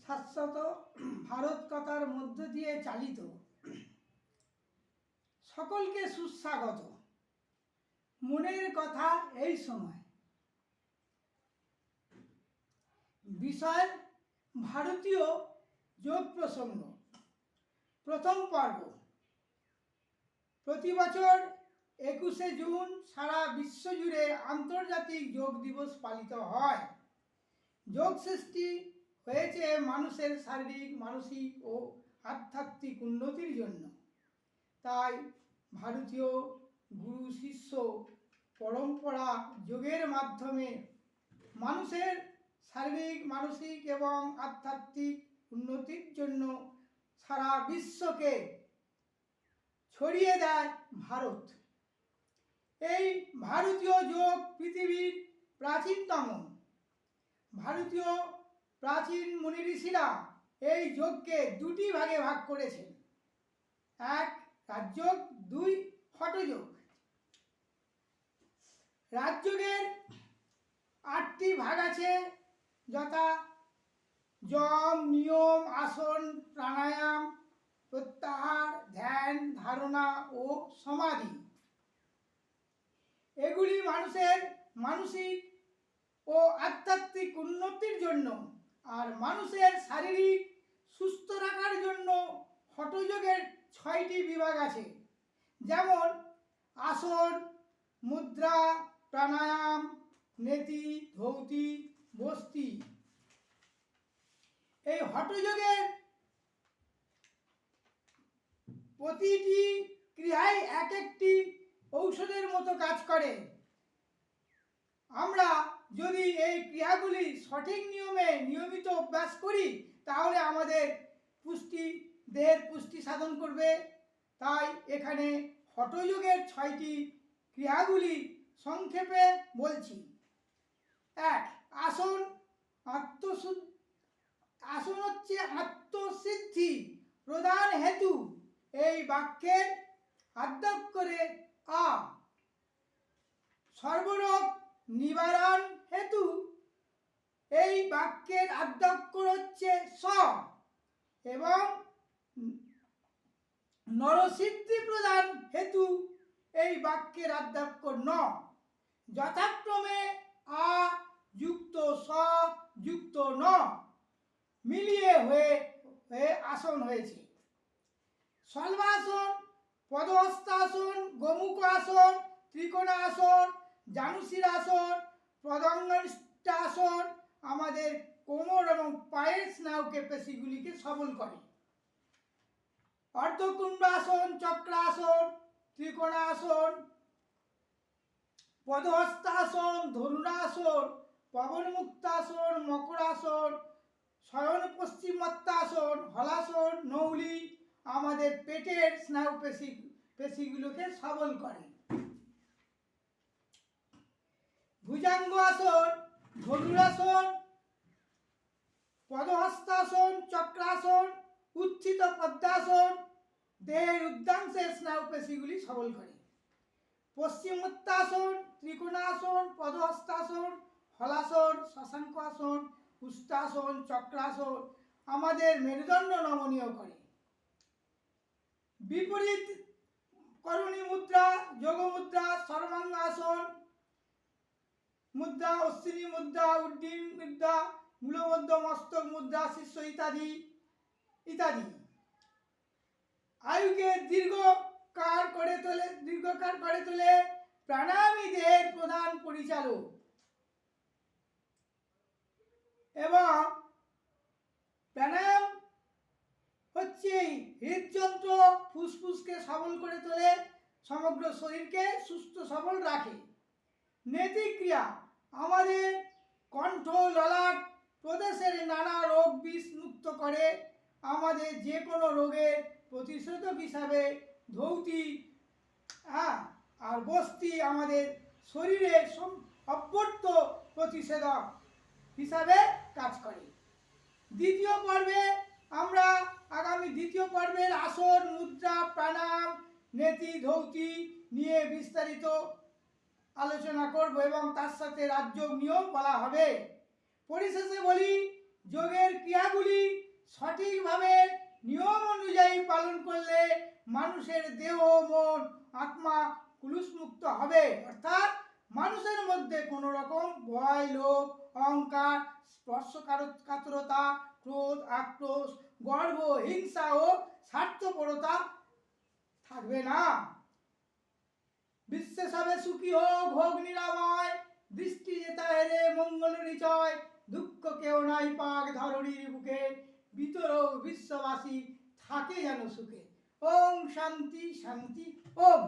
শাশ্বত ভারত কথার মধ্য দিয়ে চালিত সকলকে সুস্বাগত। মনের কথা এই সময় বিষয় ভারতীয় যোগ প্রসঙ্গ। প্রথম পর্ব। প্রতি বছর 21শে জুন সারা বিশ্ব জুড়ে আন্তর্জাতিক যোগ দিবস পালিত হয়। যোগ সৃষ্টি হয়েছে মানুষের শারীরিক, মানসিক ও আধ্যাত্মিক উন্নতির জন্য। তাই ভারতীয় গুরু শিষ্য পরম্পরা যোগের মাধ্যমে মানুষের শারীরিক, মানসিক এবং আধ্যাত্মিক উন্নতির জন্য সারা বিশ্বকে ছড়িয়ে দেয় ভারত। এই ভারতীয় যোগ পৃথিবীর প্রাচীনতম। ভারতীয় প্রাচীন মুনি ঋষিরা এই যোগকে দুটি ভাগে ভাগ করেছেন, এক রাজযোগ, দুই হঠযোগ। রাজযোগের 8টি ভাগ আছে, যথা যম, নিয়ম, আসন, প্রাণায়াম, প্রত্যাহার, ধ্যান, ধারণা ও সমাধি। এগুলি মানুষের মানসিক ও আধ্যাত্মিক উন্নতির জন্য আর মানুষের শারীরিক সুস্থ রাখার জন্য হঠযোগের 6টি বিভাগ আছে, যেমন আসন, মুদ্রা, প্রাণায়াম, নেতি, ধৌতি, বস্তি। এই হঠযোগের প্রতিটি ক্রিয়াই এক একটি ঔষধের মতো কাজ করে। আমরা যদি এই ক্রিয়াগুলি সঠিক নিয়মে নিয়মিত অভ্যাস করি তাহলে আমাদের দেহের পুষ্টি সাধন করবে। তাই এখানে হঠযোগের 6টি ক্রিয়াগুলি সংক্ষেপে বলছি। 1. আসন। আসন হচ্ছে আত্মসিদ্ধি প্রধান হেতু। এই বাক্যের আদ্যক্ষরে আ। সর্বরোগ নিবারণ হেতু এই বাক্যের আদ্যক্ষর হচ্ছে স এবং নরসিদ্ধি প্রদান হেতু এই বাক্যের আদ্যক্ষর ন। যথাক্রমে আ যুক্ত স যুক্ত ন মিলিয়ে হয়ে আসন হয়েছে। শলভাসন, পদহস্তাসন, গোমুখাসন, ত্রিকোণাসন, জানুশিরাসন, পদঙ্গনিষ্ঠাসন আমাদের কোমর এবং পায়ের স্নায়ুকে পেশিগুলিকে সবল করে। অর্ধকুণ্ডাসন, চক্রাসন, ত্রিকোণাসন, পদহস্তাসন, ধনুরাসন, পবনমুক্তাসন, মকরাসন, শয়ন পশ্চিমোত্তাসন, হলাসন, নৌলি আমাদের পেটের স্নায়ু পেশিগুলোকে সবল করে। ভুজাঙ্গ আসন, ধনুরাসন, পদহস্তাসন, চক্রাসন, উত্থিত পদ্মাসন দেহের উদ্যাংশের স্নায়ু পেশিগুলি সবল করে। পশ্চিমোত্তাসন, ত্রিকোণাসন, পদহস্তাসন, হলাসন, শশাঙ্ক আসন, উস্তাসন, চক্রাসন আমাদের মেরুদণ্ড নমনীয় করে। বিপরীত করণী মুদ্রা, যোগ মুদ্রা, সর্বাঙ্গাসন মুদ্রা, অশ্বিনী মুদ্রা, উড্ডীন মুদ্রা, মূলমধ্য মস্তক মুদ্রা, শীর্ষ ইত্যাদি ইত্যাদি আয়ুকে দীর্ঘকার করে তোলে। প্রাণায়ামী দেহের প্রধান পরিচালক এবং প্রাণায়াম হচ্ছে হৃদযন্ত্র, ফুসফুসকে সবল করে তোলে, সমগ্র শরীরকে সুস্থ সবল রাখে। নেতিক্রিয়া আমাদের কণ্ঠ, ললাট প্রদেশের নানা রোগ বিষ মুক্ত করে। আমাদের যে কোনো রোগের প্রতিষেধক হিসাবে ধৌতি আর বস্তি আমাদের শরীরে অব্যর্থ প্রতিষেধক হিসাবে কাজ করে। দ্বিতীয় পর্বে আমরা দ্বিতীয় পর্বের আসন, মুদ্রা, প্রাণায়াম, নেতি, ধৌতি নিয়ে বিস্তারিত আলোচনা করব এবং তার সাথে রাজযোগ নিয়েও বলা হবে। পরিশেষে বলি, যোগের ক্রিয়াগুলি সঠিকভাবে নিয়ম অনুযায়ী পালন করলে মানুষের দেহ মন আত্মা কুলুষমুক্ত হবে, অর্থাৎ মানুষের মধ্যে কোনো রকম ভয় লোভ অহংকার স্পর্শকাতরতা ক্রোধ আক্রোশ গর্ব হিংসা ও স্বার্থপরতা থাকবে না। বিশ্বে সবে সুখী হোক, ভোগ নিরাময়, দৃষ্টি যেতা হেরে মঙ্গল নিচয়, দুঃখ কেউ নাই পাক ধরণীর বুকে, ভিতর বিশ্ববাসী থাকে যেন সুখে। ওম শান্তি শান্তি ওম।